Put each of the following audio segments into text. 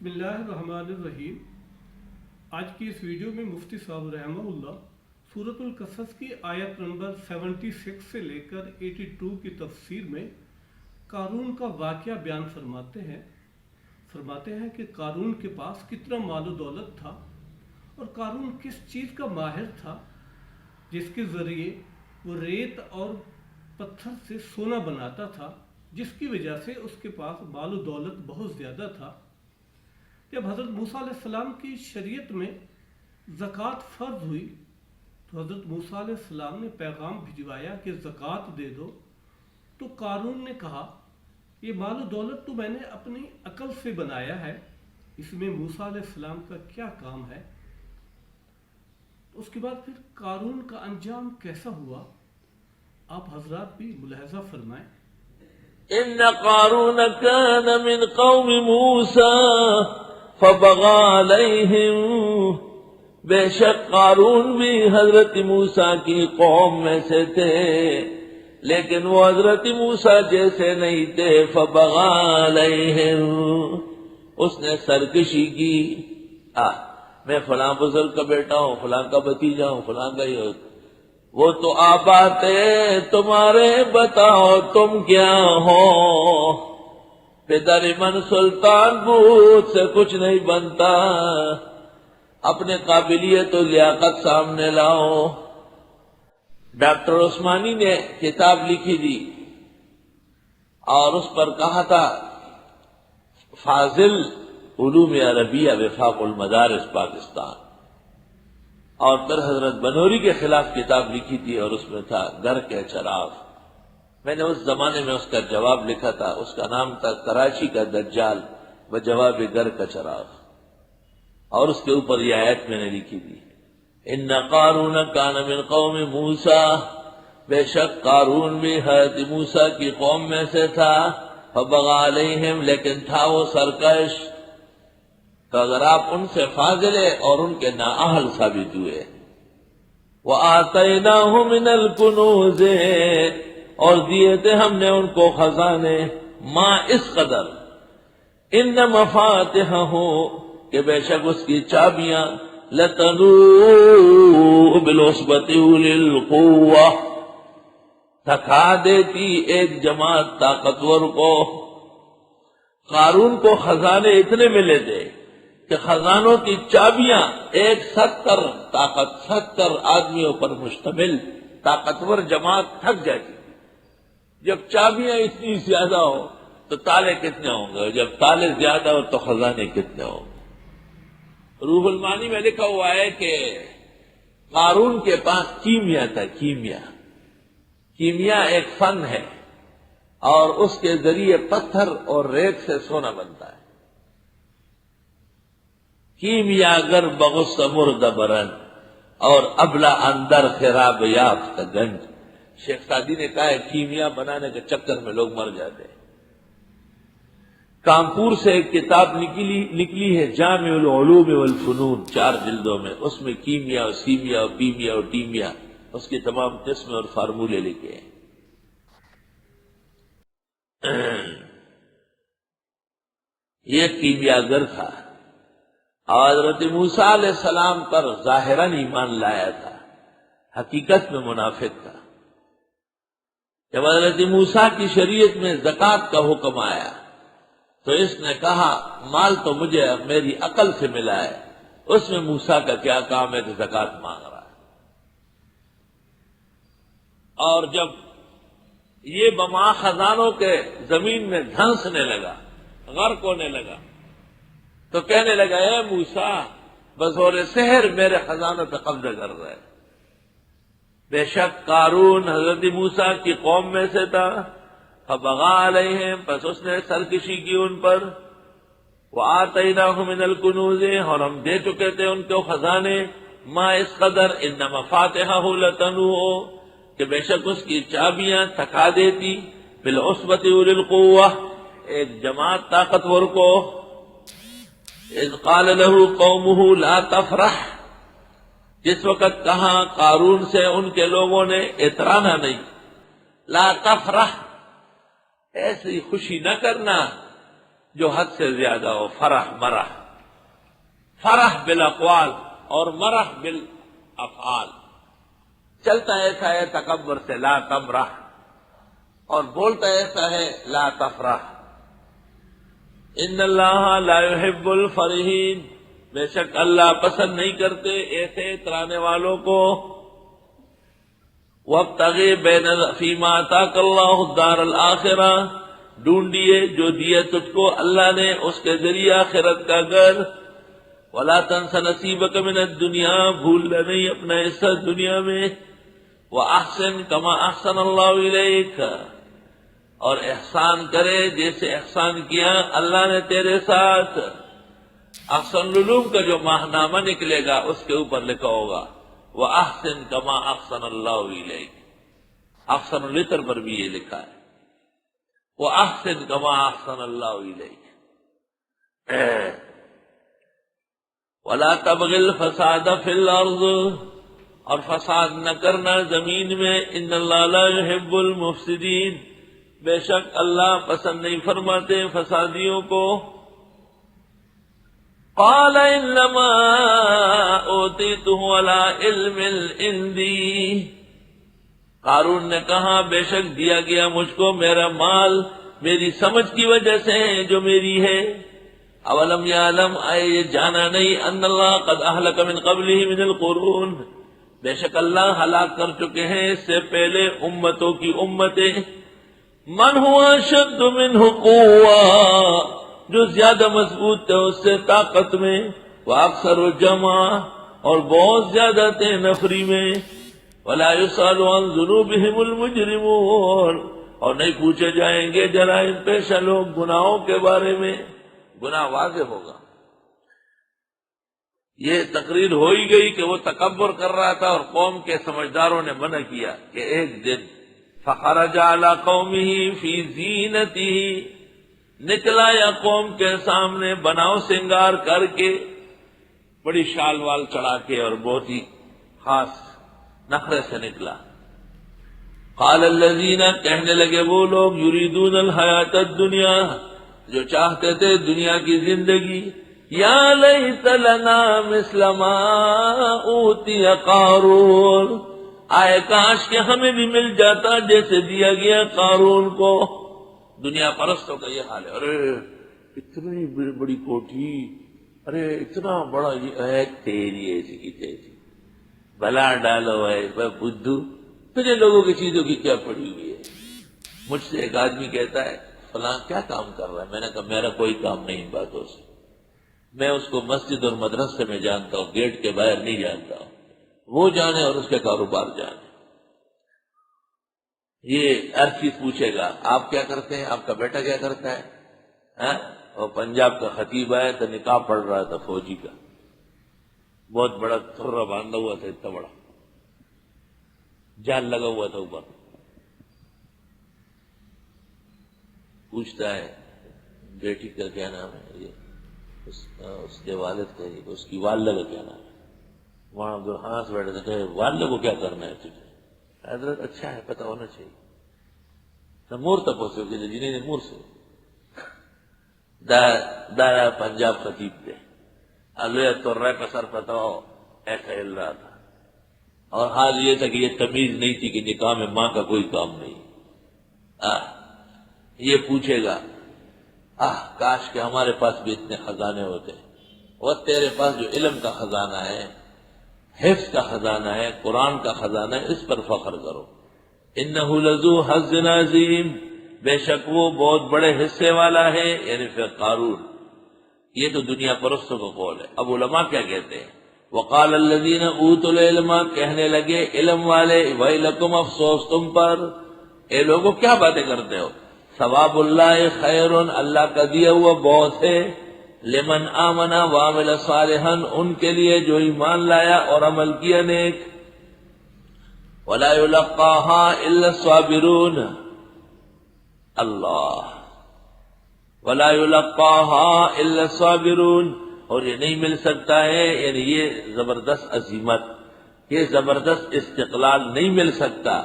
بسم اللہ الرحمن الرحیم۔ آج کی اس ویڈیو میں مفتی صاحب رحمہ اللہ سورۃ القصص کی آیت نمبر 76 سے لے کر 82 کی تفسیر میں قارون کا واقعہ بیان فرماتے ہیں کہ قارون کے پاس کتنا مال و دولت تھا اور قارون کس چیز کا ماہر تھا جس کے ذریعے وہ ریت اور پتھر سے سونا بناتا تھا، جس کی وجہ سے اس کے پاس مال و دولت بہت زیادہ تھا۔ جب حضرت موسیٰ علیہ السلام کی شریعت میں زکوٰۃ فرض ہوئی تو حضرت موسیٰ علیہ السلام نے پیغام بھجوایا کہ زکوٰۃ دے دو، تو قارون نے کہا یہ مال و دولت تو میں نے اپنی عقل سے بنایا ہے، اس میں موسیٰ علیہ السلام کا کیا کام ہے؟ اس کے بعد پھر قارون کا انجام کیسا ہوا، آپ حضرات بھی ملاحظہ فرمائیں۔ ان قارون كان من قوم موسى فبغى عليهم، بے شک قارون بھی حضرت موسیٰ کی قوم میں سے تھے، لیکن وہ حضرت موسیٰ جیسے نہیں تھے۔ فبغى عليهم، اس نے سرکشی کی، میں فلاں بزرگ کا بیٹا ہوں، فلاں کا بھتیجا ہوں، فلاں کا یہ، وہ تو آبا تھے تمہارے، بتاؤ تم کیا ہو؟ پدر من سلطان بود سے کچھ نہیں بنتا، اپنے قابلیت و لیاقت سامنے لاؤ۔ ڈاکٹر عثمانی نے کتاب لکھی تھی اور اس پر کہا تھا فاضل علوم عربیہ وفاق المدارس پاکستان، اور پھر حضرت بنوری کے خلاف کتاب لکھی تھی اور اس میں تھا گھر کے چراغ۔ میں نے اس زمانے میں اس کا جواب لکھا تھا، اس کا نام تھا کراچی کا دجال بجواب گھر کا چراغ، اور اس کے اوپر یہ آیت میں نے لکھی تھی ان قارون کان من قوم موسیٰ، بے شک قارون بھی حضرت موسیٰ کی قوم میں سے تھا، فبغى علیہم، لیکن تھا وہ سرکش۔ تو اگر آپ ان سے فاضلے اور ان کے نااہل ثابت ہوئے، وَآتَيْنَاهُ مِنَ الْكُنُوزِ، اور دیے تھے ہم نے ان کو خزانے، ماں اس قدر، ان مفاتحہ، کہ بے شک اس کی چابیاں، لَتَنُوءُ بِالْعُصْبَةِ أُولِي الْقُوَّةِ، تھکا دیتی ایک جماعت طاقتور کو۔ قارون کو خزانے اتنے ملے تھے کہ خزانوں کی چابیاں ایک 70 آدمیوں پر مشتمل طاقتور جماعت تھک جاتی۔ جب چابیاں اتنی زیادہ ہو تو تالے کتنے ہوں گے، جب تالے زیادہ ہو تو خزانے کتنے ہوں گے۔ روح المعانی میں لکھا ہوا ہے کہ قارون کے پاس کیمیا تھا، کیمیا ایک فن ہے، اور اس کے ذریعے پتھر اور ریت سے سونا بنتا ہے۔ کیمیا گر بغص مرد برن، اور ابلا اندر خراب یافت گنج۔ شیخ سعدی نے کہا ہے کیمیا بنانے کے چکر میں لوگ مر جاتے ہیں۔ کانپور سے ایک کتاب نکلی ہے جامع العلوم والفنون، 4 جلدوں میں، اس میں کیمیا اور سیمیا اور پیمیا اور ٹیمیا، اس کی تمام قسمیں اور فارمولے لکھے ہیں۔ یہ کیمیا گر تھا، حضرت موسیٰ علیہ السلام پر ظاہراً ایمان لایا تھا، حقیقت میں منافق تھا۔ جب حضرت موسیٰ کی شریعت میں زکوٰۃ کا حکم آیا تو اس نے کہا مال تو مجھے میری عقل سے ملا ہے، اس میں موسیٰ کا کیا کام ہے کہ زکوٰۃ مانگ رہا ہے۔ اور جب یہ بما خزانوں کے زمین میں دھنسنے لگا، غرق ہونے لگا، تو کہنے لگا اے موسیٰ بظور سحر میرے خزانوں پہ قبضہ کر رہا ہے۔ بے شک قارون حضرت موسیٰ کی قوم میں سے تھا، فبغى علیہم، پس اس نے سرکشی کی ان پر، وآتیناہ من الکنوز، اور ہم دے چکے تھے ان کو خزانے، ما اس قدر، ان مفاتحہ لتنوء، کہ بے شک اس کی چابیاں تھکا دیتی، بالعصبۃ اولی القوہ، ایک جماعت طاقتور کو۔ اذ قال له قومه لا تفرح، جس وقت کہا قارون سے ان کے لوگوں نے اترانا نہیں، لا تفرح، ایسی خوشی نہ کرنا، جو حد سے زیادہ ہو، فرح مرح، فرح بالاقوال اور مرح بالافعال، چلتا ایسا ہے تکبر سے لا تمرح، اور بولتا ایسا ہے لا تفرح۔ ان اللہ لا يحب الفرحین، بے شک اللہ پسند نہیں کرتے ایسے اترانے والوں کو۔ وابتغی بین فیما آتاک اللہ الدار الآخرہ، ڈھونڈیے جو دیا تجھ کو اللہ نے اس کے ذریعے آخرت کا گھر۔ ولا تنس نصیبک من الدنیا، بھولنا نہیں اپنا حصہ دنیا میں۔ واحسن کما احسن اللہ الیک، اور احسان کرے جیسے احسان کیا اللہ نے تیرے ساتھ۔ احسن العلوم کا جو ماہنامہ نکلے گا اس کے اوپر لکھا ہوگا وَأَحْسِن كَمَا أَحْسَنَ اللَّهُ إِلَيْكَ، احسن العطر پر بھی یہ لکھا ہے وَأَحْسِن كَمَا أَحْسَنَ اللَّهُ إِلَيْكَ۔ وَلَا تَبْغِ الْفَسَادَ فِي الْأَرْضِ، اور فساد نہ کرنا زمین میں۔ ان اللہ لا يحب المفسدین، بے شک اللہ پسند نہیں فرماتے فسادیوں کو۔ قال انما اوتیتہ علی علم عندی، قارون نے کہا بے شک دیا گیا مجھ کو میرا مال میری سمجھ کی وجہ سے جو میری ہے۔ اولم یعلم، آئے یہ جانا نہیں، ان اللہ قد اہلک من قبلہ من القرون، بے شک اللہ ہلاک کر چکے ہیں اس سے پہلے امتوں کی امتیں۔ من ہوا اشد منہ قوہ، جو زیادہ مضبوط تھے اس سے طاقت میں، واکثر جمع، اور بہت زیادہ تھے نفری میں۔ ولا يسأل عن ذنوبهم المجرمون، اور نہیں پوچھے جائیں گے جرائم پیشہ لوگ گناہوں کے بارے میں، گناہ واضح ہوگا۔ یہ تقریر ہو ہی گئی کہ وہ تکبر کر رہا تھا، اور قوم کے سمجھداروں نے منع کیا کہ ایک دن فخرج علی قومہ فی زینتہ، نکلا یا قوم کے سامنے بناؤ سنگار کر کے، بڑی شال وال چڑھا کے اور بہت ہی خاص نخرے سے نکلا۔ قال الذین، کہنے لگے وہ لوگ، یریدون الحیات الدنیا، جو چاہتے تھے دنیا کی زندگی، یا لیت لنا مثل ما اوتی قارون، آئے کاش کہ ہمیں بھی مل جاتا جیسے دیا گیا قارون کو۔ دنیا پرستوں کا یہ حال ہے، ارے اتنی بڑی کوٹھی، ارے اتنا بڑا یہ ہے، تیری ایسی کی تیری، بھلا ڈالو ہے بدھو، تجھے لوگوں کی چیزوں کی کیا پڑی ہوئی ہے۔ مجھ سے ایک آدمی کہتا ہے فلاں کیا کام کر رہا ہے، میں نے کہا میرا کوئی کام نہیں ان باتوں سے، میں اس کو مسجد اور مدرسے میں جانتا ہوں، گیٹ کے باہر نہیں جانتا ہوں، وہ جانے اور اس کے کاروبار جانے۔ یہ ہر چیز پوچھے گا آپ کیا کرتے ہیں، آپ کا بیٹا کیا کرتا ہے، اور پنجاب کا خطیب آیا تو نقاب پڑھ رہا تھا فوجی کا، بہت بڑا تھرا باندھا ہوا تھا، اتنا بڑا جال لگا ہوا تھا اوپر۔ پوچھتا ہے بیٹی کا کیا نام ہے، یہ اس کے والد کا، اس کی والدہ کا کیا نام ہے۔ وہاں عبدالحاس بیٹھے تھے، والدہ کو کیا کرنا ہے تجھے، حضرت اچھا ہے پتہ ہونا چاہیے نہ مور تپوس ہو گئے جنہیں مور سے دایا پنجاب خطیب تھے، الویا تو رہ پسر پتہ ہو ایسا ہل رہا تھا، اور حال یہ تھا کہ یہ تمیز نہیں تھی کہ نکاح میں ماں کا کوئی کام نہیں۔ یہ پوچھے گا کاش کہ ہمارے پاس بھی اتنے خزانے ہوتے، اور تیرے پاس جو علم کا خزانہ ہے، حفظ کا خزانہ ہے، قرآن کا خزانہ ہے، اس پر فخر کرو۔ انہ لذو حظ عظیم، بے شک وہ بہت بڑے حصے والا ہے، یعنی پھر قارون۔ یہ تو دنیا پرستوں کا قول ہے۔ اب علماء کیا کہتے ہیں، وقال الذین اوتوا العلم، کہنے لگے علم والے، ویلکم افسوس تم پر، اے لوگوں کیا باتیں کرتے ہو، ثواب اللہ خیر، اللہ کا دیا ہوا بہت ہے، لمن آمنا وعمل صالحا، ان کے لیے جو ایمان لایا اور عمل کیا نیک، ولا یلقاها الا الصابرون، اللہ ولا یلقاها الا الصابرون، اور یہ نہیں مل سکتا ہے، یعنی یہ زبردست عظمت، یہ زبردست استقلال نہیں مل سکتا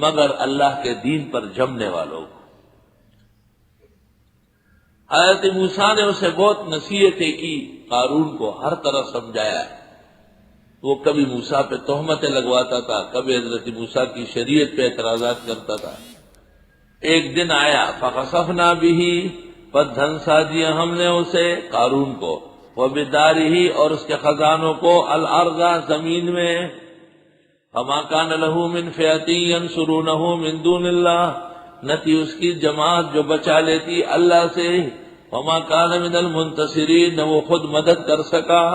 مگر اللہ کے دین پر جمنے والوں کو۔ حضرت موسیٰ نے اسے بہت نصیحتیں کی، قارون کو ہر طرح سمجھایا۔ وہ کبھی موسیٰ پہ تہمتیں لگواتا تھا، کبھی حضرت موسیٰ کی شریعت پہ اعتراضات کرتا تھا۔ ایک دن آیا فخسفنا بہ، پس دھنسا دیا ہم نے اسے، قارون کو، وبدارہ، اور اس کے خزانوں کو، الارض، زمین میں، فما کان لہ من فئۃ ینصرونہ من دون اللہ، نہ تھی اس کی جماعت جو بچا لیتی اللہ سے، وما کان من المنتصرین، نہ وہ خود مدد کر سکا۔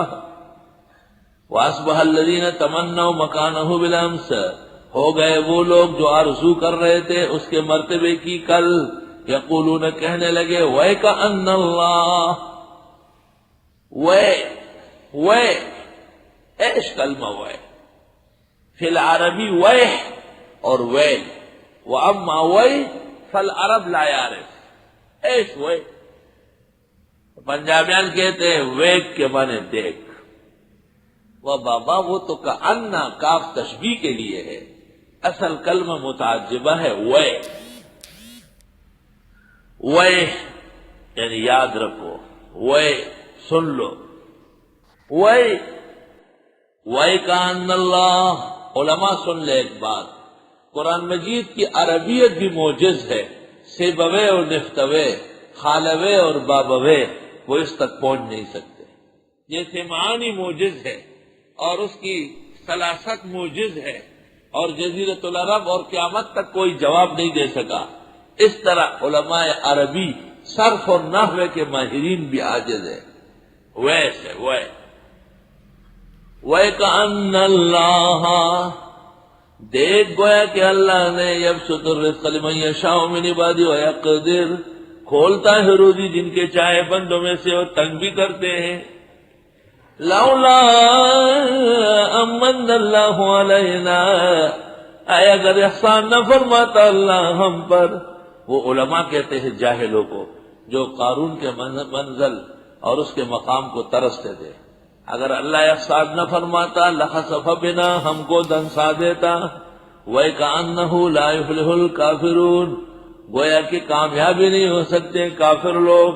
وَأَصْبَحَ الَّذِينَ تَمَنَّوْا مَكَانَهُ بِالْأَمْسِ، ہو گئے وہ لوگ جو آرزو کر رہے تھے اس کے مرتبے کی کل، یقولون، کہنے لگے، وَيْكَأَنَّ اللَّهَ، ایش کلمہ وے فی العربی وے اور ویل، وَأَمَّا وَيْ فَالْعَرَبْ لَا يَعْرِفُ، ایش وے، پنجابیان کہتے ہیں ویک کے معنی دیکھ، وہ بابا وہ تو کأنہ کاف تشبیہ کے لیے ہے، اصل کلمہ متعجبہ ہے وے، وے یعنی یاد رکھو، وے سن لو، وے کأن اللہ، علماء سن لے ایک بات، قرآن مجید کی عربیت بھی معجز ہے، سیبوے اور نفتوے، خالوے اور بابوے، وہ اس تک پہنچ نہیں سکتے، جیسے معانی معجز ہے اور اس کی سلاست معجز ہے، اور جزیرۃ العرب اور قیامت تک کوئی جواب نہیں دے سکا، اس طرح علماء عربی صرف اور نحو کے ماہرین بھی عاجز ہے، ویسے وَيْكَأَنَّ اللَّهَ، دیکھ گویا کہ اللہ نے یبسط الرزق لمن یشاء من عبادہ ویقدر، کھولتا ہے روزی جن کے چاہے بندوں میں سے، اور تنگ بھی کرتے ہیں، لولا امن اللہ علینا، اے اگر احسان نہ فرماتا اللہ ہم پر۔ وہ علماء کہتے ہیں جاہلوں کو جو قارون کے منزل اور اس کے مقام کو ترستے تھے، اگر اللہ احسان نہ فرماتا لخسف بنا، ہم کو دنسا دیتا، وَيْكَأَنَّهُ لَا يُفْلِحُ الْكَافِرُونَ، گویا کہ کامیابی نہیں ہو سکتے کافر لوگ۔